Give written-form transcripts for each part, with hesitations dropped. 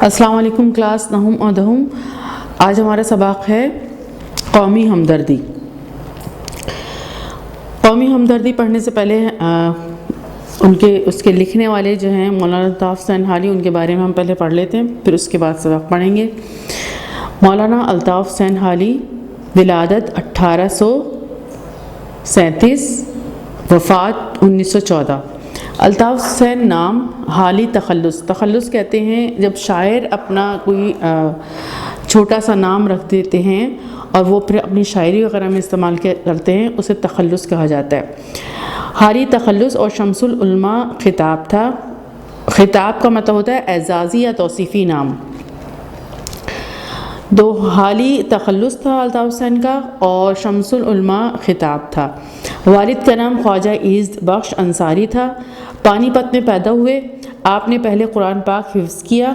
السلام علیکم کلاس نہم اور دہم۔ آج ہمارا سباق ہے قومی ہمدردی۔ قومی ہمدردی پڑھنے سے پہلے اس کے لکھنے والے جو ہیں مولانا الطاف حسین حالی، ان کے بارے میں ہم پہلے پڑھ لیتے ہیں، پھر اس کے بعد سبق پڑھیں گے۔ مولانا الطاف حسین حالی، ولادت 1837، وفات 1914۔ الطاف حسین نام، حالی تخلص کہتے ہیں جب شاعر اپنا کوئی چھوٹا سا نام رکھ دیتے ہیں اور وہ پھر اپنی شاعری وغیرہ میں استعمال کرتے ہیں، اسے تخلص کہا جاتا ہے۔ حالی تخلص اور شمس العلماء خطاب تھا۔ خطاب کا مطلب ہوتا ہے اعزازی یا توصیفی نام۔ دو حالی تخلص تھا الطاف حسین کا، اور شمس العلماء خطاب تھا۔ والد کا نام خواجہ عیز بخش انصاری تھا۔ پانی پت میں پیدا ہوئے۔ آپ نے پہلے قرآن پاک حفظ کیا،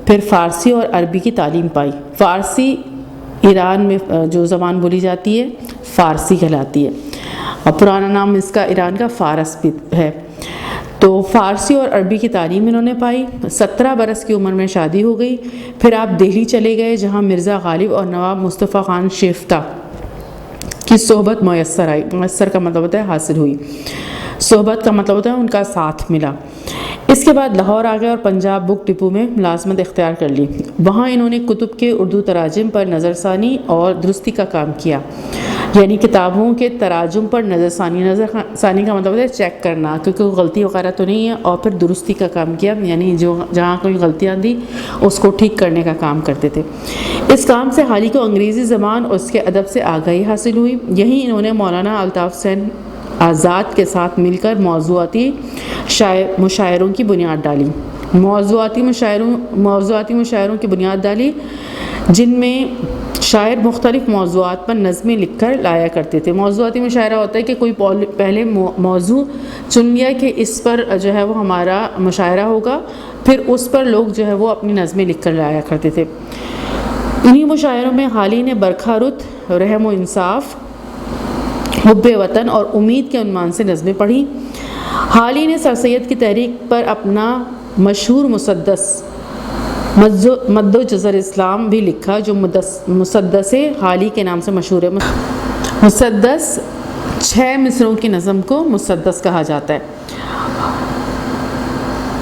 پھر فارسی اور عربی کی تعلیم پائی۔ فارسی ایران میں جو زبان بولی جاتی ہے فارسی کہلاتی ہے، اور پرانا نام اس کا ایران کا فارس بھی ہے۔ تو فارسی اور عربی کی تعلیم انہوں نے پائی۔ 17 برس کی عمر میں شادی ہو گئی۔ پھر آپ دہلی چلے گئے، جہاں مرزا غالب اور نواب مصطفیٰ خان شیفتہ کی صحبت میسر آئی۔ میسر کا مطلب ہوتا ہے حاصل ہوئی، صحبت کا مطلب ہوتا ہے ان کا ساتھ ملا۔ اس کے بعد لاہور آ گئے اور پنجاب بک ڈپو میں ملازمت اختیار کر لی۔ وہاں انہوں نے کتب کے اردو تراجم پر نظر ثانی اور درستی کا کام کیا، یعنی کتابوں کے تراجم پر نظر ثانی کا مطلب ہوتا ہے چیک کرنا، کیونکہ غلطی وغیرہ تو نہیں ہے، اور پھر درستی کا کام کیا، یعنی جہاں کوئی غلطیاں دی اس کو ٹھیک کرنے کا کام کرتے تھے۔ اس کام سے حالی کو انگریزی زبان اور اس کے ادب سے آگاہی حاصل ہوئی۔ یہیں انہوں نے مولانا الطاف حسین آزاد کے ساتھ مل کر موضوعاتی مشاعروں کی بنیاد ڈالی۔ موضوعاتی مشاعروں کی بنیاد ڈالی، جن میں شاعر مختلف موضوعات پر نظمیں لکھ کر لایا کرتے تھے۔ موضوعاتی مشاعرہ ہوتا ہے کہ کوئی پہلے موضوع چن لیا کہ اس پر جو ہے وہ ہمارا مشاعرہ ہوگا، پھر اس پر لوگ جو ہے وہ اپنی نظمیں لکھ کر لایا کرتے تھے۔ انہی مشاعروں میں حالی نے برکھا رت، رحم و انصاف، حب وطن اور امید کے عنوان سے نظمیں پڑھی۔ حالی نے سر سید کی تحریک پر اپنا مشہور مسدس مد و جزر اسلام بھی لکھا، جو مسدس حالی کے نام سے مشہور ہے۔ مسدس 6 مصروں کی نظم کو مسدس کہا جاتا ہے۔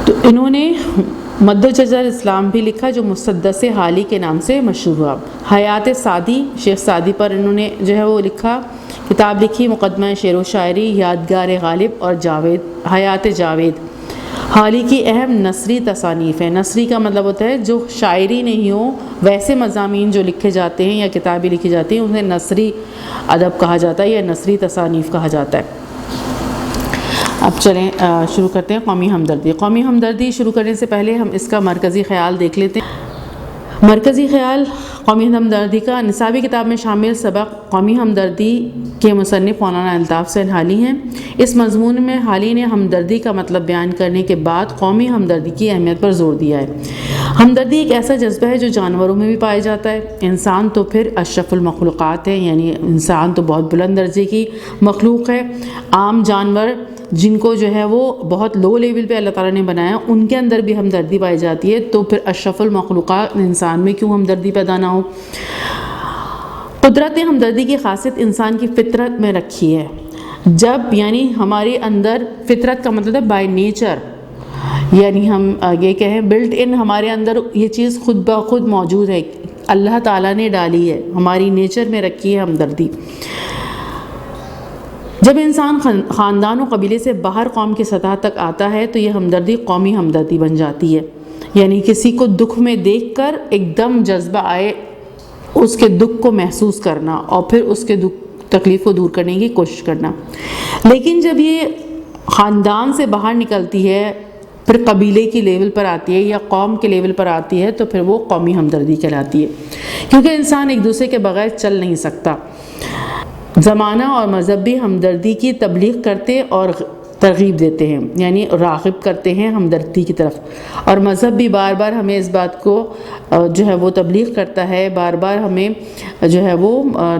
تو انہوں نے مد و جزر اسلام بھی لکھا، جو مسدس حالی کے نام سے مشہور ہوا۔ حیات سعدی، شیخ سعدی پر انہوں نے جو ہے وہ لکھا، کتاب لکھی، مقدمہ شعر و شاعری، یادگار غالب اور حیات جاوید۔ حالی کی اہم نثری تصانیف ہے۔ نثری کا مطلب ہوتا ہے جو شاعری نہیں ہو، ویسے مضامین جو لکھے جاتے ہیں یا کتابیں لکھی جاتی ہیں انہیں نثری ادب کہا جاتا ہے یا نثری تصانیف کہا جاتا ہے۔ اب چلیں شروع کرتے ہیں قومی ہمدردی۔ قومی ہمدردی شروع کرنے سے پہلے ہم اس کا مرکزی خیال دیکھ لیتے ہیں۔ مرکزی خیال قومی ہمدردی کا نصابی کتاب میں شامل سبق قومی ہمدردی کے مصنف مولانا الطاف حسین حالی ہیں۔ اس مضمون میں حالی نے ہمدردی کا مطلب بیان کرنے کے بعد قومی ہمدردی کی اہمیت پر زور دیا ہے۔ ہمدردی ایک ایسا جذبہ ہے جو جانوروں میں بھی پایا جاتا ہے۔ انسان تو پھر اشرف المخلوقات ہے، یعنی انسان تو بہت بلند درجے کی مخلوق ہے۔ عام جانور جن کو جو ہے وہ بہت لو لیول پہ اللہ تعالیٰ نے بنایا، ان کے اندر بھی ہمدردی پائی جاتی ہے، تو پھر اشرف المخلوقات انسان میں کیوں ہمدردی پیدا نہ ہو۔ قدرت نے ہمدردی کی خاصیت انسان کی فطرت میں رکھی ہے۔ جب یعنی ہمارے اندر، فطرت کا مطلب ہے بائی نیچر، یعنی ہم یہ کہیں بلٹ ان، ہمارے اندر یہ چیز خود بخود موجود ہے، اللہ تعالیٰ نے ڈالی ہے، ہماری نیچر میں رکھی ہے ہمدردی۔ جب انسان خاندان و قبیلے سے باہر قوم کی سطح تک آتا ہے تو یہ ہمدردی قومی ہمدردی بن جاتی ہے، یعنی کسی کو دکھ میں دیکھ کر ایک دم جذبہ آئے اس کے دکھ کو محسوس کرنا اور پھر اس کے دکھ تکلیف کو دور کرنے کی کوشش کرنا۔ لیکن جب یہ خاندان سے باہر نکلتی ہے، پھر قبیلے کی لیول پر آتی ہے یا قوم کے لیول پر آتی ہے، تو پھر وہ قومی ہمدردی کہلاتی ہے، کیونکہ انسان ایک دوسرے کے بغیر چل نہیں سکتا۔ زمانہ اور مذہب بھی ہمدردی کی تبلیغ کرتے اور ترغیب دیتے ہیں، یعنی راغب کرتے ہیں ہمدردی کی طرف۔ اور مذہب بھی بار بار ہمیں اس بات کو جو ہے وہ تبلیغ کرتا ہے، بار بار ہمیں جو ہے وہ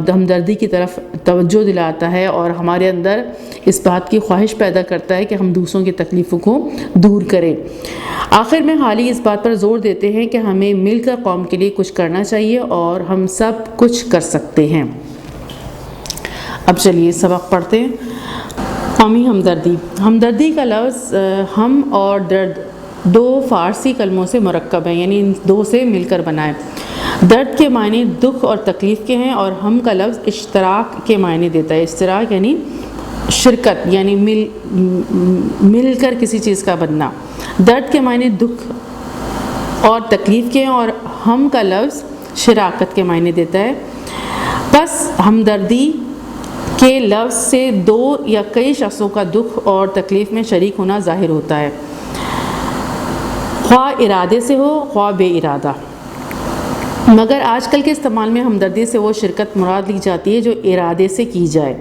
ہمدردی کی طرف توجہ دلاتا ہے اور ہمارے اندر اس بات کی خواہش پیدا کرتا ہے کہ ہم دوسروں کی تکلیفوں کو دور کریں۔ آخر میں حالی اس بات پر زور دیتے ہیں کہ ہمیں مل کر قوم کے لیے کچھ کرنا چاہیے اور ہم سب کچھ کر سکتے ہیں۔ اب چلیے سبق پڑھتے ہیں۔ قومی ہمدردی۔ ہمدردی کا لفظ ہم اور درد دو فارسی کلموں سے مرکب ہے، یعنی ان دو سے مل کر بنا ہے۔ درد کے معنی دکھ اور تکلیف کے ہیں اور ہم کا لفظ اشتراک کے معنی دیتا ہے۔ اشتراک یعنی شرکت، یعنی مل کر کسی چیز کا بننا۔ درد کے معنی دکھ اور تکلیف کے ہیں اور ہم کا لفظ شراکت کے معنی دیتا ہے۔ بس ہمدردی کے لفظ سے دو یا کئی شخصوں کا دکھ اور تکلیف میں شریک ہونا ظاہر ہوتا ہے، خواہ ارادے سے ہو خواہ بے ارادہ۔ مگر آج کل کے استعمال میں ہمدردی سے وہ شرکت مراد لی جاتی ہے جو ارادے سے کی جائے۔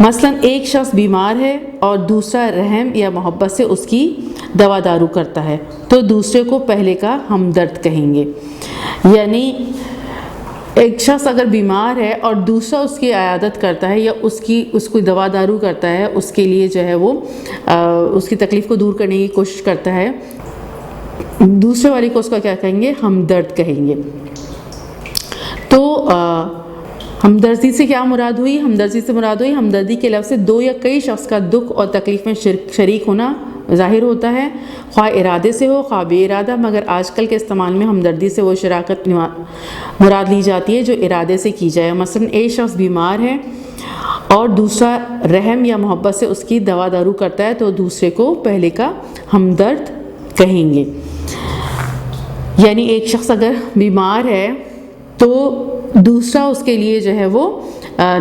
مثلا ایک شخص بیمار ہے اور دوسرا رحم یا محبت سے اس کی دوا دارو کرتا ہے تو دوسرے کو پہلے کا ہمدرد کہیں گے۔ یعنی ایک شخص اگر بیمار ہے اور دوسرا اس کی عیادت کرتا ہے یا اس کو دوا دارو کرتا ہے، اس کے لیے جو ہے وہ اس کی تکلیف کو دور کرنے کی کوشش کرتا ہے، دوسرے والے کو اس کا کیا کہیں گے؟ ہمدرد کہیں گے۔ تو ہمدردی سے کیا مراد ہوئی؟ ہمدردی سے مراد ہوئی ہمدردی کے لفظ سے دو یا کئی شخص کا دکھ اور تکلیف میں شریک ہونا ظاہر ہوتا ہے، خواہ ارادے سے ہو خواہ بے ارادہ۔ مگر آج کل کے استعمال میں ہمدردی سے وہ شراکت مراد لی جاتی ہے جو ارادے سے کی جائے۔ مثلا ایک شخص بیمار ہے اور دوسرا رحم یا محبت سے اس کی دوا دارو کرتا ہے تو دوسرے کو پہلے کا ہمدرد کہیں گے۔ یعنی ایک شخص اگر بیمار ہے تو دوسرا اس کے لیے جو ہے وہ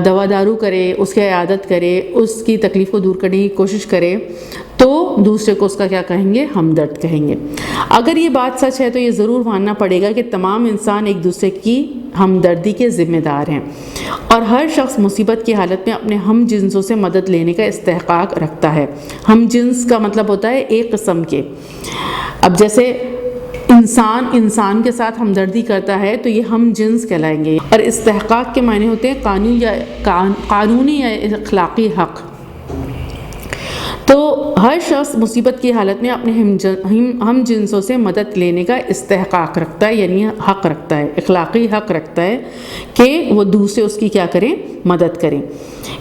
دوا دارو کرے، اس کی عیادت کرے، اس کی تکلیف کو دور کرنے کی کوشش کرے تو دوسرے کو اس کا کیا کہیں گے؟ ہمدرد کہیں گے۔ اگر یہ بات سچ ہے تو یہ ضرور ماننا پڑے گا کہ تمام انسان ایک دوسرے کی ہمدردی کے ذمہ دار ہیں اور ہر شخص مصیبت کی حالت میں اپنے ہم جنسوں سے مدد لینے کا استحقاق رکھتا ہے۔ ہم جنس کا مطلب ہوتا ہے ایک قسم کے۔ اب جیسے انسان کے ساتھ ہمدردی کرتا ہے تو یہ ہم جنس کہلائیں گے، اور استحقاق کے معنی ہوتے ہیں قانونی یا اخلاقی حق۔ تو ہر شخص مصیبت کی حالت میں اپنے ہم جنسوں سے مدد لینے کا استحقاق رکھتا ہے، یعنی حق رکھتا ہے، اخلاقی حق رکھتا ہے کہ وہ دوسرے اس کی کیا کریں؟ مدد کریں۔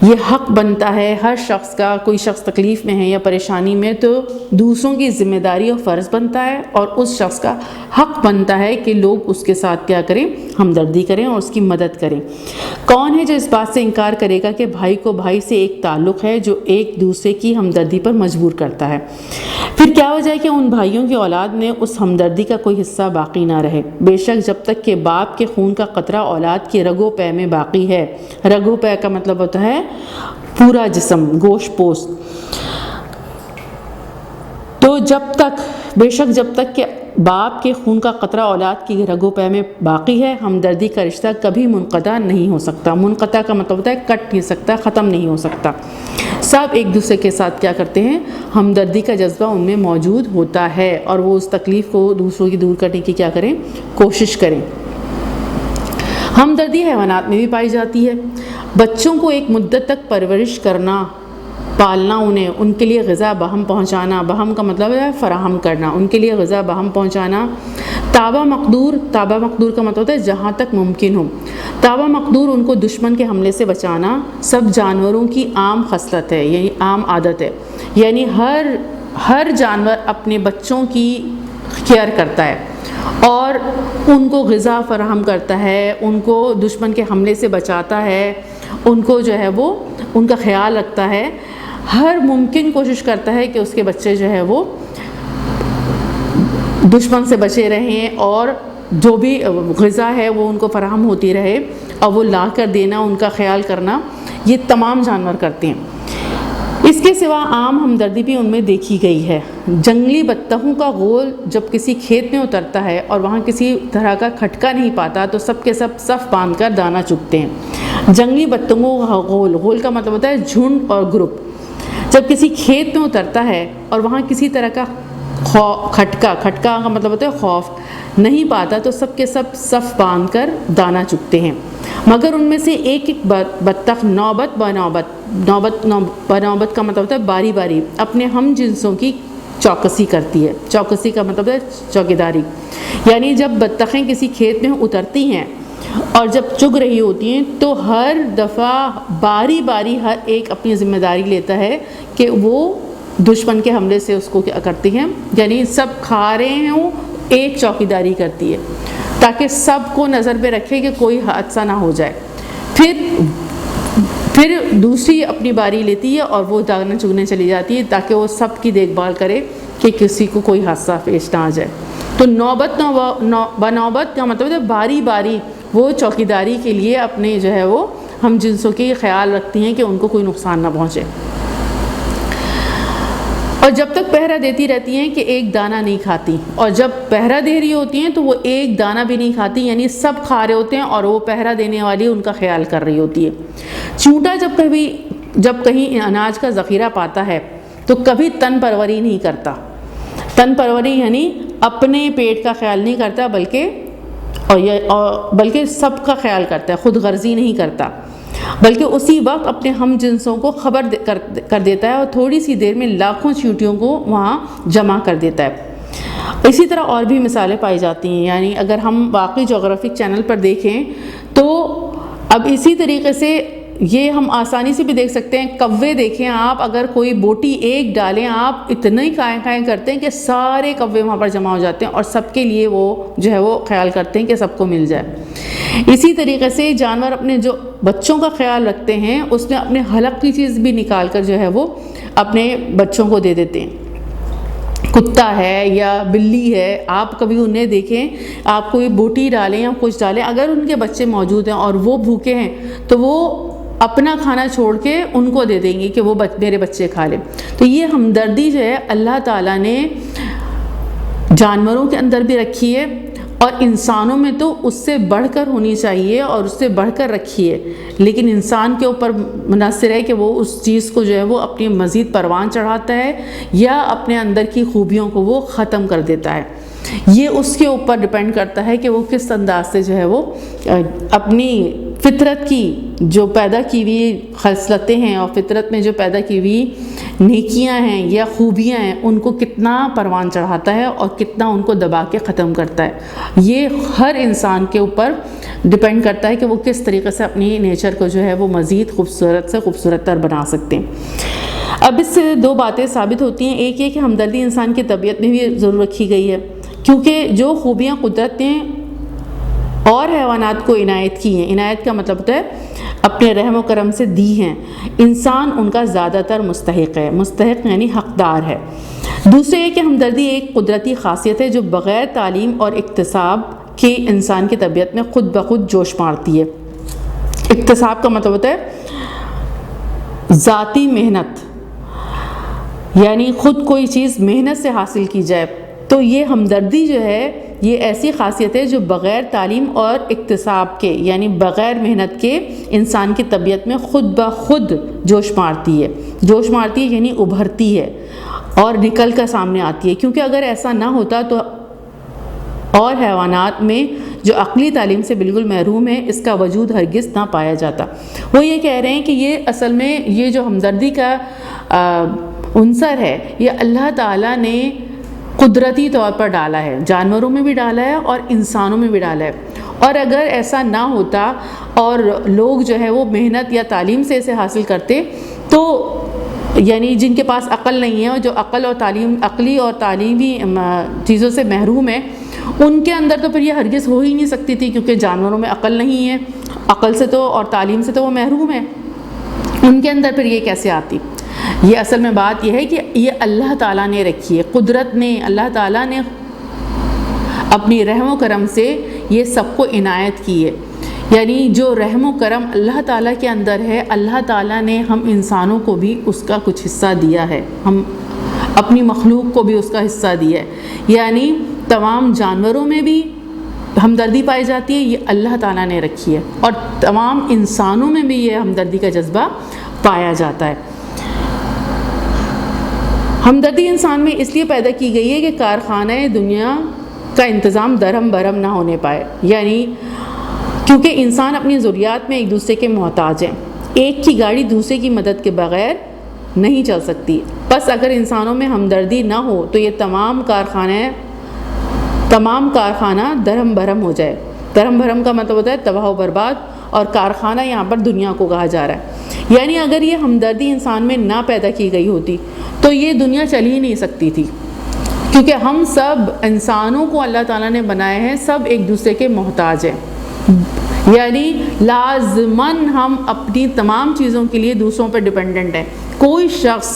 یہ حق بنتا ہے ہر شخص کا۔ کوئی شخص تکلیف میں ہے یا پریشانی میں تو دوسروں کی ذمہ داری اور فرض بنتا ہے اور اس شخص کا حق بنتا ہے کہ لوگ اس کے ساتھ کیا کریں؟ ہمدردی کریں اور اس کی مدد کریں۔ کون ہے جو اس بات سے انکار کرے گا کہ بھائی کو بھائی سے ایک تعلق ہے جو ایک دوسرے کی ہمدردی پر مجبور کرتا ہے؟ پھر کیا وجہ ہے کہ ان بھائیوں کی اولاد میں اس ہمدردی کا کوئی حصہ باقی نہ رہے؟ بے شک جب تک کہ باپ کے خون کا قطرہ اولاد کے رگ و پے میں باقی ہے۔ رگ و پے کا مطلب ہوتا ہے پورا جسم، گوشت پوست۔ تو بے شک جب تک کہ باپ کے خون کا قطرہ اولاد کی رگ و پے میں باقی ہے، ہمدردی کا رشتہ کبھی منقطع نہیں ہو سکتا۔ منقطع کا مطلب ہوتا ہے کٹ نہیں سکتا، ختم نہیں ہو سکتا۔ سب ایک دوسرے کے ساتھ کیا کرتے ہیں؟ ہمدردی کا جذبہ ان میں موجود ہوتا ہے اور وہ اس تکلیف کو دوسروں کی دور کرنے کی کیا کریں؟ کوشش کریں۔ ہمدردی حیوانات میں بھی پائی جاتی ہے۔ بچوں کو ایک مدت تک پرورش کرنا، پالنا، ان کے لیے غذا بہم پہنچانا، بہم کا مطلب ہے فراہم کرنا، ان کے لیے غذا بہم پہنچانا، تابع مقدور کا مطلب ہوتا ہے جہاں تک ممکن ہو، تابع مقدور ان کو دشمن کے حملے سے بچانا سب جانوروں کی عام خصلت ہے، یعنی عام عادت ہے۔ یعنی ہر جانور اپنے بچوں کی کیئر کرتا ہے اور ان کو غذا فراہم کرتا ہے، ان کو دشمن کے حملے سے بچاتا ہے، ان کو جو ہے وہ ان کا خیال رکھتا ہے، ہر ممکن کوشش کرتا ہے کہ اس کے بچے جو ہے وہ دشمن سے بچے رہیں اور جو بھی غذا ہے وہ ان کو فراہم ہوتی رہے اور وہ لا کر دینا، ان کا خیال کرنا، یہ تمام جانور کرتے ہیں۔ اس کے سوا عام ہمدردی بھی ان میں دیکھی گئی ہے۔ جنگلی بطخوں کا غول جب کسی کھیت میں اترتا ہے اور وہاں کسی طرح کا کھٹکا نہیں پاتا تو سب کے سب صف باندھ کر دانہ چگتے ہیں۔ جنگلی بطخوں کا غول کا مطلب ہوتا ہے جھنڈ اور گروپ۔ جب کسی کھیت میں اترتا ہے اور وہاں کسی طرح کا کھٹکا کا مطلب ہوتا ہے خوف نہیں پاتا تو سب کے سب صف باندھ کر دانہ چگتے ہیں، مگر ان میں سے ایک ایک بطخ نوبت بنوبت کا مطلب ہوتا ہے باری باری اپنے ہم جنسوں کی چوکسی کرتی ہے۔ چوکسی کا مطلب ہے چوکیداری، یعنی جب بطخیں کسی کھیت میں اترتی ہیں اور جب چگ رہی ہوتی ہیں تو ہر دفعہ باری باری ہر ایک اپنی ذمہ داری لیتا ہے کہ وہ دشمن کے حملے سے اس کو کیا کرتی ہیں، یعنی سب کھا رہے ہوں ایک چوکیداری کرتی ہے تاکہ سب کو نظر پہ رکھے کہ کوئی حادثہ نہ ہو جائے۔ پھر دوسری اپنی باری لیتی ہے اور وہ دانا چگنے چلی جاتی ہے تاکہ وہ سب کی دیکھ بھال کرے کہ کسی کو کوئی حادثہ پیش نہ آ جائے۔ تو نوبت بنوبت کا مطلب ہے باری باری وہ چوکیداری کے لیے اپنے جو ہے وہ ہم جنسوں کے خیال رکھتی ہیں کہ ان کو کوئی نقصان نہ پہنچے، اور جب تک پہرا دیتی رہتی ہیں کہ ایک دانہ نہیں کھاتی، اور جب پہرا دے رہی ہوتی ہیں تو وہ ایک دانہ بھی نہیں کھاتی، یعنی سب کھا رہے ہوتے ہیں اور وہ پہرا دینے والی ان کا خیال کر رہی ہوتی ہے۔ چونٹا جب کہیں اناج کا ذخیرہ پاتا ہے تو کبھی تن پروری نہیں کرتا۔ تن پروری یعنی اپنے پیٹ کا خیال نہیں کرتا بلکہ سب کا خیال کرتا ہے، خود غرضی نہیں کرتا، بلکہ اسی وقت اپنے ہم جنسوں کو خبر کر دیتا ہے اور تھوڑی سی دیر میں لاکھوں چیونٹیوں کو وہاں جمع کر دیتا ہے۔ اسی طرح اور بھی مثالیں پائی جاتی ہیں، یعنی اگر ہم واقعی جغرافک چینل پر دیکھیں تو اب اسی طریقے سے یہ ہم آسانی سے بھی دیکھ سکتے ہیں۔ کوے دیکھیں آپ، اگر کوئی بوٹی ایک ڈالیں آپ اتنا ہی کائیں کرتے ہیں کہ سارے کوے وہاں پر جمع ہو جاتے ہیں اور سب کے لیے وہ جو ہے وہ خیال کرتے ہیں کہ سب کو مل جائے۔ اسی طریقے سے جانور اپنے جو بچوں کا خیال رکھتے ہیں اس میں اپنے حلق کی چیز بھی نکال کر جو ہے وہ اپنے بچوں کو دے دیتے ہیں۔ کتا ہے یا بلی ہے، آپ کبھی انہیں دیکھیں، آپ کوئی بوٹی ڈالیں یا کچھ ڈالیں، اگر ان کے بچے موجود ہیں اور وہ بھوکے ہیں تو وہ اپنا کھانا چھوڑ کے ان کو دے دیں گے کہ وہ میرے بچے کھا لیں۔ تو یہ ہمدردی جو ہے اللہ تعالیٰ نے جانوروں کے اندر بھی رکھی ہے اور انسانوں میں تو اس سے بڑھ کر ہونی چاہیے اور اس سے بڑھ کر رکھی ہے، لیکن انسان کے اوپر منحصر ہے کہ وہ اس چیز کو جو ہے وہ اپنی مزید پروان چڑھاتا ہے یا اپنے اندر کی خوبیوں کو وہ ختم کر دیتا ہے۔ یہ اس کے اوپر ڈیپینڈ کرتا ہے کہ وہ کس انداز سے جو ہے وہ اپنی فطرت کی جو پیدا کی ہوئی خصلتیں ہیں اور فطرت میں جو پیدا کی ہوئی نیکیاں ہیں یا خوبیاں ہیں ان کو کتنا پروان چڑھاتا ہے اور کتنا ان کو دبا کے ختم کرتا ہے۔ یہ ہر انسان کے اوپر ڈیپینڈ کرتا ہے کہ وہ کس طریقے سے اپنی نیچر کو جو ہے وہ مزید خوبصورت سے خوبصورت تر بنا سکتے ہیں۔ اب اس سے دو باتیں ثابت ہوتی ہیں، ایک یہ کہ ہمدردی انسان کی طبیعت میں بھی ضرور رکھی گئی ہے، کیونکہ جو خوبیاں قدرت نے اور حیوانات کو عنایت کی ہیں، عنایت کا مطلب ہوتا ہے اپنے رحم و کرم سے دی ہیں، انسان ان کا زیادہ تر مستحق ہے، مستحق یعنی حقدار ہے۔ دوسرے یہ کہ ہمدردی ایک قدرتی خاصیت ہے جو بغیر تعلیم اور اکتساب کے انسان کی طبیعت میں خود بخود جوش مارتی ہے۔ اکتساب کا مطلب ہوتا ہے ذاتی محنت، یعنی خود کوئی چیز محنت سے حاصل کی جائے، تو یہ ہمدردی جو ہے یہ ایسی خاصیت ہے جو بغیر تعلیم اور اکتساب کے یعنی بغیر محنت کے انسان کی طبیعت میں خود بخود جوش مارتی ہے۔ جوش مارتی ہے یعنی ابھرتی ہے اور نکل کر سامنے آتی ہے، کیونکہ اگر ایسا نہ ہوتا تو اور حیوانات میں جو عقلی تعلیم سے بالکل محروم ہے اس کا وجود ہرگز نہ پایا جاتا۔ وہ یہ کہہ رہے ہیں کہ یہ اصل میں یہ جو ہمدردی کا عنصر ہے یہ اللہ تعالیٰ نے قدرتی طور پر ڈالا ہے، جانوروں میں بھی ڈالا ہے اور انسانوں میں بھی ڈالا ہے، اور اگر ایسا نہ ہوتا اور لوگ جو ہے وہ محنت یا تعلیم سے اسے حاصل کرتے تو یعنی جن کے پاس عقل نہیں ہے اور جو عقلی اور تعلیمی چیزوں سے محروم ہے ان کے اندر تو پھر یہ ہرگز ہو ہی نہیں سکتی تھی، کیونکہ جانوروں میں عقل نہیں ہے، عقل سے تو اور تعلیم سے تو وہ محروم ہے، ان کے اندر پھر یہ کیسے آتی؟ یہ اصل میں بات یہ ہے کہ یہ اللہ تعالیٰ نے رکھی ہے، قدرت نے، اللہ تعالیٰ نے اپنی رحم و کرم سے یہ سب کو عنایت کی ہے، یعنی جو رحم و کرم اللہ تعالیٰ کے اندر ہے اللہ تعالیٰ نے ہم انسانوں کو بھی اس کا کچھ حصہ دیا ہے، ہم اپنی مخلوق کو بھی اس کا حصہ دیا ہے، یعنی تمام جانوروں میں بھی ہمدردی پائی جاتی ہے، یہ اللہ تعالیٰ نے رکھی ہے، اور تمام انسانوں میں بھی یہ ہمدردی کا جذبہ پایا جاتا ہے۔ ہمدردی انسان میں اس لیے پیدا کی گئی ہے کہ کارخانہ دنیا کا انتظام درہم برہم نہ ہونے پائے، یعنی کیونکہ انسان اپنی ضروریات میں ایک دوسرے کے محتاج ہیں، ایک کی گاڑی دوسرے کی مدد کے بغیر نہیں چل سکتی۔ بس اگر انسانوں میں ہمدردی نہ ہو تو یہ تمام کارخانہ درہم برہم ہو جائے۔ درہم برہم کا مطلب ہوتا ہے تباہ و برباد، اور کارخانہ یہاں پر دنیا کو کہا جا رہا ہے۔ یعنی اگر یہ ہمدردی انسان میں نہ پیدا کی گئی ہوتی تو یہ دنیا چل ہی نہیں سکتی تھی، کیونکہ ہم سب انسانوں کو اللہ تعالیٰ نے بنایا ہے، سب ایک دوسرے کے محتاج ہیں، یعنی لازماً ہم اپنی تمام چیزوں کے لیے دوسروں پر ڈیپینڈنٹ ہیں۔ کوئی شخص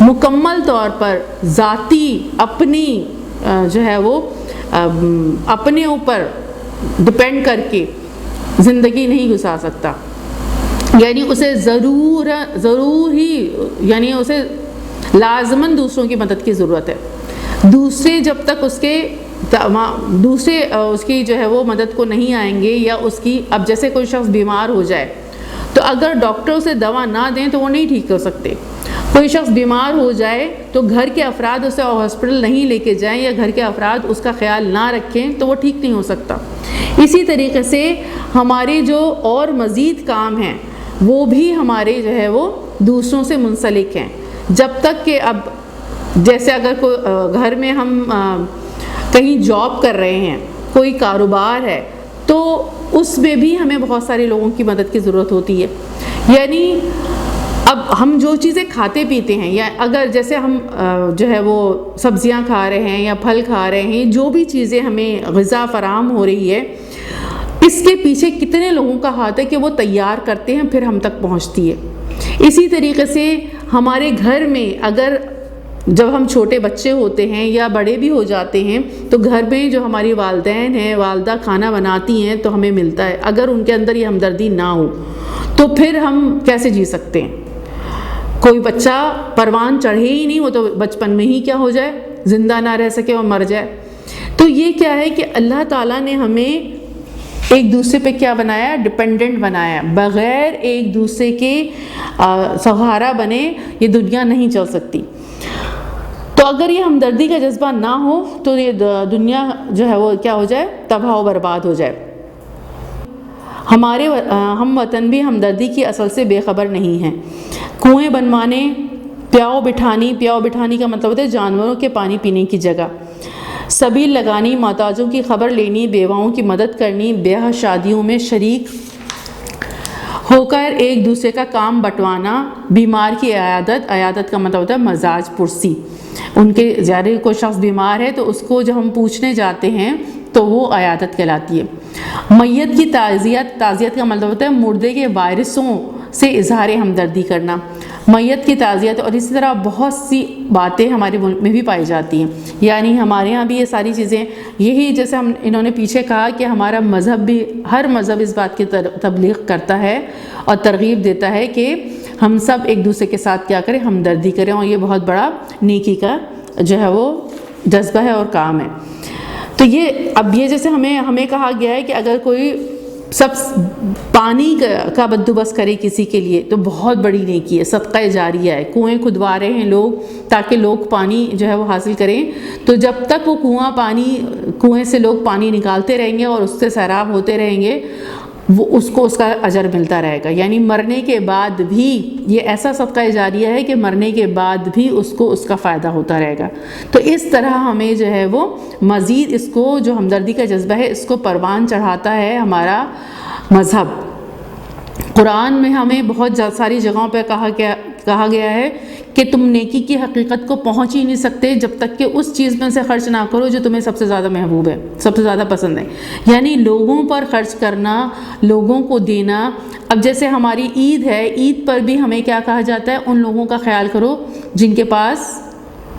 مکمل طور پر ذاتی اپنی جو ہے وہ اپنے اوپر ڈیپینڈ کر کے زندگی نہیں گزار سکتا، یعنی اسے ضرور ہی یعنی اسے لازماً دوسروں کی مدد کی ضرورت ہے۔ دوسرے جب تک دوسرے اس کی جو ہے وہ مدد کو نہیں آئیں گے، یا اس کی اب جیسے کوئی شخص بیمار ہو جائے تو اگر ڈاکٹر اسے دوا نہ دیں تو وہ نہیں ٹھیک کر سکتے۔ کوئی شخص بیمار ہو جائے تو گھر کے افراد اسے ہاسپٹل نہیں لے کے جائیں، یا گھر کے افراد اس کا خیال نہ رکھیں تو وہ ٹھیک نہیں ہو سکتا۔ اسی طریقے سے ہمارے جو اور مزید کام ہیں وہ بھی ہمارے جو ہے وہ دوسروں سے منسلک ہیں، جب تک کہ اب جیسے اگر کوئی گھر میں ہم کہیں جاب کر رہے ہیں، کوئی کاروبار ہے، تو اس میں بھی ہمیں بہت سارے لوگوں کی مدد کی ضرورت ہوتی ہے۔ یعنی اب ہم جو چیزیں کھاتے پیتے ہیں، یا اگر جیسے ہم جو ہے وہ سبزیاں کھا رہے ہیں یا پھل کھا رہے ہیں، جو بھی چیزیں ہمیں غذا فراہم ہو رہی ہے، اس کے پیچھے کتنے لوگوں کا ہاتھ ہے کہ وہ تیار کرتے ہیں پھر ہم تک پہنچتی ہے۔ اسی طریقے سے ہمارے گھر میں اگر جب ہم چھوٹے بچے ہوتے ہیں یا بڑے بھی ہو جاتے ہیں تو گھر میں جو ہماری والدین ہیں، والدہ کھانا بناتی ہیں تو ہمیں ملتا ہے، اگر ان کے اندر یہ ہمدردی نہ ہو تو پھر ہم کیسے جی سکتے ہیں؟ کوئی بچہ پروان چڑھے ہی نہیں، وہ تو بچپن میں ہی کیا ہو جائے، زندہ نہ رہ سکے اور مر جائے۔ تو یہ کیا ہے کہ اللہ تعالیٰ نے ہمیں ایک دوسرے پہ کیا بنایا، ڈیپینڈنٹ بنایا، بغیر ایک دوسرے کے سہارا بنے یہ دنیا نہیں چل سکتی۔ تو اگر یہ ہمدردی کا جذبہ نہ ہو تو یہ دنیا جو ہے وہ کیا ہو جائے، تباہ و برباد ہو جائے۔ ہمارے ہم وطن بھی ہمدردی کی اصل سے بے خبر نہیں ہیں۔ کنویں بنوانے، پیاؤ بٹھانی کا مطلب ہوتا ہے جانوروں کے پانی پینے کی جگہ، سبیل لگانی، محتاجوں کی خبر لینی، بیواؤں کی مدد کرنی، بیاہ شادیوں میں شریک ہو کر ایک دوسرے کا کام بٹوانا، بیمار کی عیادت کا مطلب ہوتا ہے مزاج پرسی، ان کے زیادہ کوئی شخص بیمار ہے تو اس کو جب ہم پوچھنے جاتے ہیں تو وہ عیادت کہلاتی ہے۔ میت کی تعزیت کا مطلب ہوتا ہے مردے کے وارثوں سے اظہار ہمدردی کرنا، میت کی تعزیت، اور اسی طرح بہت سی باتیں ہمارے ملک میں بھی پائی جاتی ہیں۔ یعنی ہمارے ہاں بھی یہ ساری چیزیں، یہی جیسے انہوں نے پیچھے کہا کہ ہمارا مذہب بھی، ہر مذہب اس بات کی تبلیغ کرتا ہے اور ترغیب دیتا ہے کہ ہم سب ایک دوسرے کے ساتھ کیا کریں، ہمدردی کریں، اور یہ بہت بڑا نیکی کا جو ہے وہ جذبہ ہے اور کام ہے۔ تو یہ جیسے ہمیں کہا گیا ہے کہ اگر کوئی سب پانی کا بندوبست کرے کسی کے لیے تو بہت بڑی نیکی ہے، صدقہ جاریہ ہے۔ کنویں کھدوا رہے ہیں لوگ تاکہ لوگ پانی جو ہے وہ حاصل کریں، تو جب تک وہ کنویں سے لوگ پانی نکالتے رہیں گے اور اس سے سیراب ہوتے رہیں گے، وہ اس کا اجر ملتا رہے گا۔ یعنی مرنے کے بعد بھی یہ ایسا صدقہ جاریہ ہے کہ مرنے کے بعد بھی اس کو اس کا فائدہ ہوتا رہے گا۔ تو اس طرح ہمیں جو ہے وہ مزید اس کو جو ہمدردی کا جذبہ ہے اس کو پروان چڑھاتا ہے ہمارا مذہب۔ قرآن میں ہمیں بہت ساری جگہوں پہ کہا گیا ہے کہ تم نیکی کی حقیقت کو پہنچ ہی نہیں سکتے جب تک کہ اس چیز میں سے خرچ نہ کرو جو تمہیں سب سے زیادہ محبوب ہے، سب سے زیادہ پسند ہے۔ یعنی لوگوں پر خرچ کرنا، لوگوں کو دینا۔ اب جیسے ہماری عید ہے، عید پر بھی ہمیں کیا کہا جاتا ہے، ان لوگوں کا خیال کرو جن کے پاس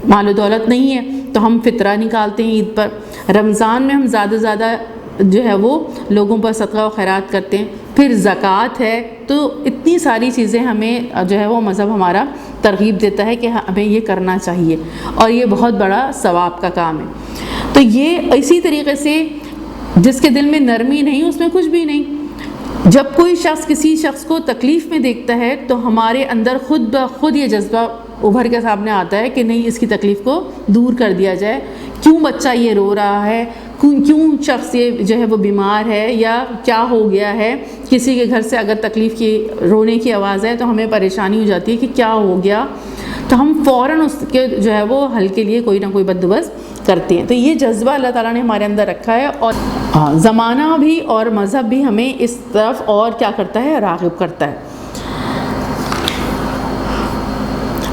مال و دولت نہیں ہے، تو ہم فطرہ نکالتے ہیں عید پر۔ رمضان میں ہم زیادہ سے زیادہ جو ہے وہ لوگوں پر صدقہ و خیرات کرتے ہیں۔ پھر زکوٰۃ ہے، تو اتنی ساری چیزیں ہمیں جو ہے وہ مذہب ہمارا ترغیب دیتا ہے کہ ہمیں یہ کرنا چاہیے، اور یہ بہت بڑا ثواب کا کام ہے۔ تو یہ اسی طریقے سے جس کے دل میں نرمی نہیں اس میں کچھ بھی نہیں۔ جب کوئی شخص کسی شخص کو تکلیف میں دیکھتا ہے تو ہمارے اندر خود بخود یہ جذبہ ابھر کے سامنے آتا ہے کہ نہیں اس کی تکلیف کو دور کر دیا جائے، کیوں بچہ یہ رو رہا ہے، کیوں شخص یہ جو ہے وہ بیمار ہے یا کیا ہو گیا ہے. کسی کے گھر سے اگر تکلیف کی رونے کی آواز ہے تو ہمیں پریشانی ہو جاتی ہے کہ کیا ہو گیا، تو ہم فوراً اس کے جو ہے وہ حل کے لیے کوئی نہ کوئی بندوبست کرتے ہیں. تو یہ جذبہ اللہ تعالیٰ نے ہمارے اندر رکھا ہے، اور زمانہ بھی اور مذہب بھی ہمیں اس طرف اور کیا کرتا ہے، راغب کرتا ہے.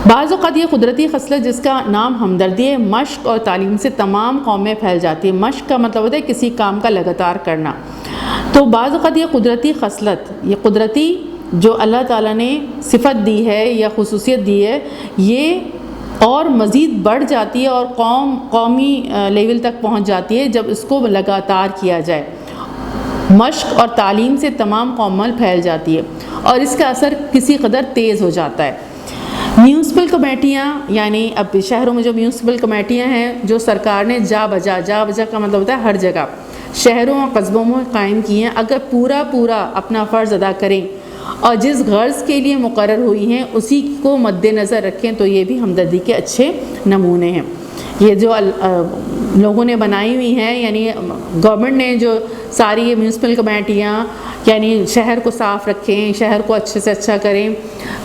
بعض اوقات یہ قدرتی خصلت جس کا نام ہمدردی ہے، مشق اور تعلیم سے تمام قومیں پھیل جاتی ہے. مشق کا مطلب ہوتا ہے کسی کام کا لگاتار کرنا. تو بعض اوقات یہ قدرتی خصلت، یہ قدرتی جو اللہ تعالیٰ نے صفت دی ہے یا خصوصیت دی ہے، یہ اور مزید بڑھ جاتی ہے اور قومی لیول تک پہنچ جاتی ہے جب اس کو لگاتار کیا جائے. مشق اور تعلیم سے تمام قومیں پھیل جاتی ہے اور اس کا اثر کسی قدر تیز ہو جاتا ہے. میونسپل کمیٹیاں، یعنی اب شہروں میں جو میونسپل کمیٹیاں ہیں جو سرکار نے جا بجا کا مطلب ہوتا ہے ہر جگہ شہروں اور قصبوں میں قائم کی ہیں، اگر پورا اپنا فرض ادا کریں اور جس غرض کے لیے مقرر ہوئی ہیں اسی کو مد نظر رکھیں تو یہ بھی ہمدردی کے اچھے نمونے ہیں. یہ جو لوگوں نے بنائی ہوئی ہیں، یعنی گورنمنٹ نے جو ساری یہ میونسپل کمیٹیاں، یعنی شہر کو صاف رکھیں، شہر کو اچھے سے اچھا کریں،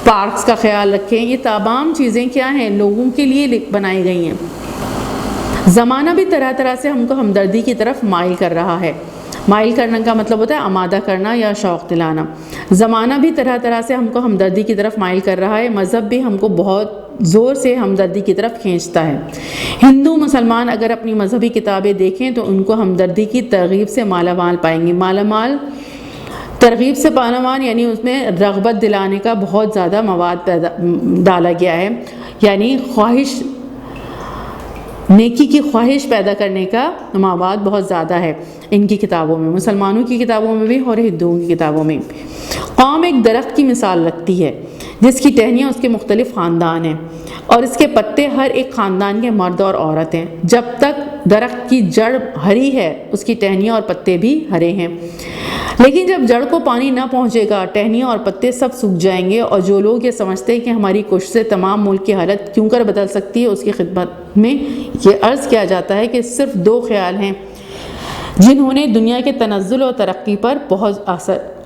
پارکس کا خیال رکھیں، یہ تمام چیزیں کیا ہیں، لوگوں کے لیے بنائی گئی ہیں. زمانہ بھی طرح طرح سے ہم کو ہمدردی کی طرف مائل کر رہا ہے. مائل کرنے کا مطلب ہوتا ہے آمادہ کرنا یا شوق دلانا. زمانہ بھی طرح طرح سے ہم کو ہمدردی کی طرف مائل کر رہا ہے. مذہب بھی ہم کو بہت زور سے ہمدردی کی طرف کھینچتا ہے. ہندو مسلمان اگر اپنی مذہبی کتابیں دیکھیں تو ان کو ہمدردی کی ترغیب سے مالا مال پائیں گے. ترغیب سے مالا، یعنی اس میں رغبت دلانے کا بہت زیادہ مواد ڈالا گیا ہے، یعنی نیکی کی خواہش پیدا کرنے کا مواد بہت زیادہ ہے ان کی کتابوں میں، مسلمانوں کی کتابوں میں بھی اور ہندوؤں کی کتابوں میں. قوم ایک درخت کی مثال رکھتی ہے جس کی ٹہنیاں اس کے مختلف خاندان ہیں اور اس کے پتے ہر ایک خاندان کے مرد اور عورت ہیں. جب تک درخت کی جڑ ہری ہے اس کی ٹہنیاں اور پتے بھی ہرے ہیں، لیکن جب جڑ کو پانی نہ پہنچے گا ٹہنیاں اور پتے سب سوکھ جائیں گے. اور جو لوگ یہ سمجھتے ہیں کہ ہماری کوشش سے تمام ملک کی حالت کیوں کر بدل سکتی ہے، اس کی خدمت میں یہ عرض کیا جاتا ہے کہ صرف دو خیال ہیں جنہوں نے دنیا کے تنزل اور ترقی پر بہت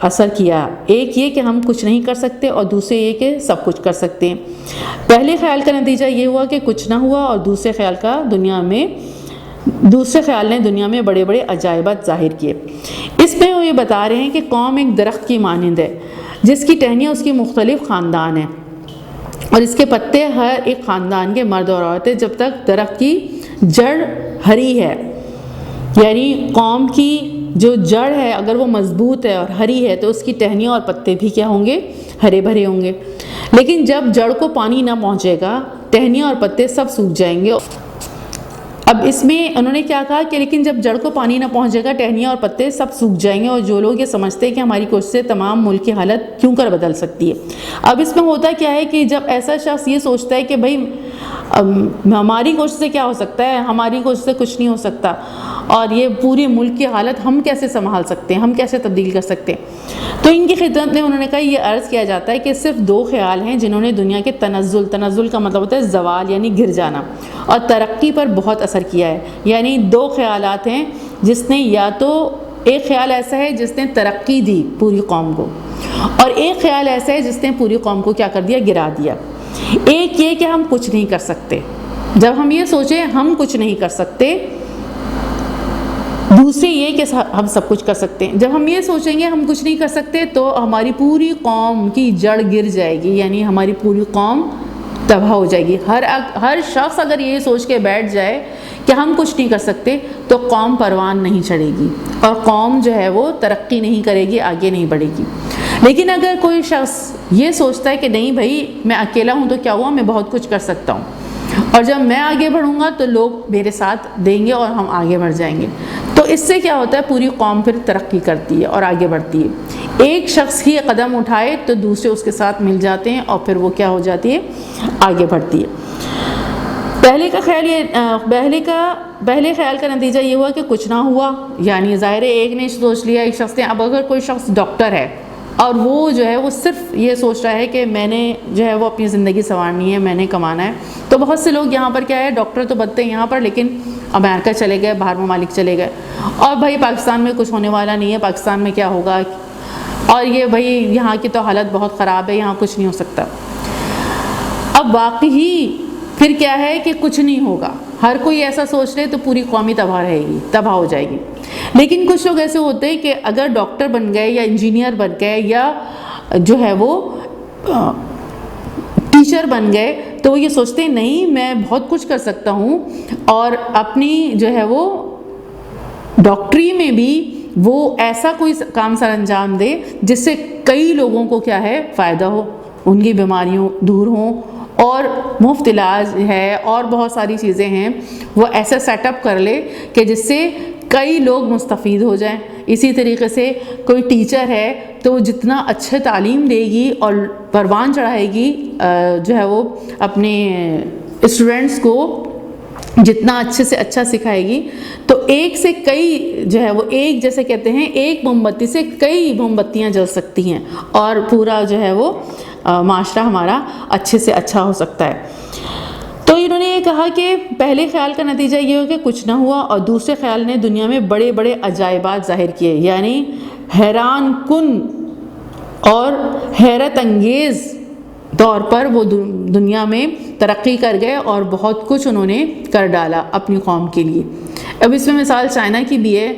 اثر کیا. ایک یہ کہ ہم کچھ نہیں کر سکتے اور دوسرے یہ کہ سب کچھ کر سکتے ہیں. پہلے خیال کا نتیجہ یہ ہوا کہ کچھ نہ ہوا اور دوسرے خیال نے دنیا میں بڑے بڑے عجائبات ظاہر کیے. اس میں وہ یہ بتا رہے ہیں کہ قوم ایک درخت کی مانند ہے جس کی ٹہنیاں اس کی مختلف خاندان ہیں اور اس کے پتے ہر ایک خاندان کے مرد اور عورتیں. جب تک درخت کی جڑ ہری ہے، یعنی قوم کی جو جڑ ہے اگر وہ مضبوط ہے اور ہری ہے تو اس کی ٹہنیاں اور پتے بھی کیا ہوں گے، ہرے بھرے ہوں گے. لیکن جب جڑ کو پانی نہ پہنچے گا ٹہنیاں اور پتے سب سوکھ جائیں گے. اب اس میں انہوں نے کیا کہا کہ لیکن جب جڑ کو پانی نہ پہنچے گا ٹہنیاں اور پتے سب سوکھ جائیں گے اور جو لوگ یہ سمجھتے ہیں کہ ہماری کوشش سے تمام ملک کی حالت کیوں کر بدل سکتی ہے. اب اس میں ہوتا کیا ہے کہ جب ایسا شخص یہ سوچتا ہے کہ بھائی ہماری کوشش سے کیا ہو سکتا ہے، ہماری کوشش سے کچھ نہیں ہو سکتا اور یہ پورے ملک کی حالت ہم کیسے سنبھال سکتے ہیں، ہم کیسے تبدیل کر سکتے ہیں. تو ان کی خدمت میں انہوں نے کہا یہ عرض کیا جاتا ہے کہ صرف دو خیال ہیں جنہوں نے دنیا کے تنزل کا مطلب ہوتا ہے زوال یعنی گر جانا، اور ترقی پر بہت اثر کیا ہے. یعنی دو خیالات ہیں جس نے، یا تو ایک خیال ایسا ہے جس نے ترقی دی پوری قوم کو اور ایک خیال ایسا ہے جس نے پوری قوم کو کیا کر دیا، گرا دیا. ایک یہ کہ ہم کچھ نہیں کر سکتے، جب ہم یہ سوچیں ہم کچھ نہیں کر سکتے. دوسری یہ کہ ہم سب کچھ کر سکتے ہیں. جب ہم یہ سوچیں گے ہم کچھ نہیں کر سکتے تو ہماری پوری قوم کی جڑ گر جائے گی، یعنی ہماری پوری قوم تباہ ہو جائے گی. ہر شخص اگر یہ سوچ کے بیٹھ جائے کہ ہم کچھ نہیں کر سکتے تو قوم پروان نہیں چڑھے گی اور قوم جو ہے وہ ترقی نہیں کرے گی، آگے نہیں بڑھے گی. لیکن اگر کوئی شخص یہ سوچتا ہے کہ نہیں بھائی میں اکیلا ہوں تو کیا ہوا، میں بہت کچھ کر سکتا ہوں اور جب میں آگے بڑھوں گا تو لوگ میرے ساتھ دیں گے اور ہم آگے بڑھ جائیں گے، تو اس سے کیا ہوتا ہے پوری قوم پھر ترقی کرتی ہے اور آگے بڑھتی ہے. ایک شخص ہی قدم اٹھائے تو دوسرے اس کے ساتھ مل جاتے ہیں اور پھر وہ کیا ہو جاتی ہے، آگے بڑھتی ہے. پہلے خیال کا نتیجہ یہ ہوا کہ کچھ نہ ہوا، یعنی ظاہر ہے ایک نے سوچ لیا، ایک شخص نے. اب اگر کوئی شخص ڈاکٹر ہے اور وہ جو ہے وہ صرف یہ سوچ رہا ہے کہ میں نے جو ہے وہ اپنی زندگی سنوارنی ہے، میں نے کمانا ہے۔ تو بہت سے لوگ یہاں پر کیا ہے، ڈاکٹر تو بنتے ہیں یہاں پر، لیکن امریکہ چلے گئے، باہر ممالک چلے گئے، اور بھائی پاکستان میں کچھ ہونے والا نہیں ہے، پاکستان میں کیا ہوگا، اور یہ بھائی یہاں کی تو حالت بہت خراب ہے، یہاں کچھ نہیں ہو سکتا۔ اب واقعی پھر کیا ہے کہ کچھ نہیں ہوگا، ہر کوئی ایسا سوچ لے تو پوری قومی تباہ رہے گی، تباہ ہو جائے گی۔ لیکن کچھ لوگ ایسے ہوتے ہیں کہ اگر ڈاکٹر بن گئے یا انجینئر بن گئے یا جو ہے وہ ٹیچر بن گئے، تو وہ یہ سوچتے ہیں نہیں میں بہت کچھ کر سکتا ہوں، اور اپنی جو ہے وہ ڈاکٹری میں بھی وہ ایسا کوئی کام سر انجام دے جس سے کئی لوگوں کو کیا ہے فائدہ ہو، ان کی بیماریوں دور ہوں، اور مفت علاج ہے اور بہت ساری چیزیں ہیں، وہ ایسا سیٹ اپ کر لے کہ جس سے کئی لوگ مستفید ہو جائیں۔ اسی طریقے سے کوئی ٹیچر ہے تو وہ جتنا اچھے تعلیم دے گی اور پروان چڑھائے گی جو ہے وہ اپنے اسٹوڈنٹس کو جتنا اچھے سے اچھا سکھائے گی، تو ایک سے کئی جو ہے وہ ایک جیسے کہتے ہیں ایک موم بتی سے کئی موم بتیاں جل سکتی ہیں، اور پورا جو ہے وہ معاشرہ ہمارا اچھے سے اچھا ہو سکتا ہے۔ تو انہوں نے یہ کہا کہ پہلے خیال کا نتیجہ یہ ہو کہ کچھ نہ ہوا، اور دوسرے خیال نے دنیا میں بڑے بڑے عجائبات ظاہر کیے، یعنی حیران کن اور حیرت انگیز طور پر وہ دنیا میں ترقی کر گئے اور بہت کچھ انہوں نے کر ڈالا اپنی قوم کے لیے۔ اب اس میں مثال چائنا کی بھی ہے۔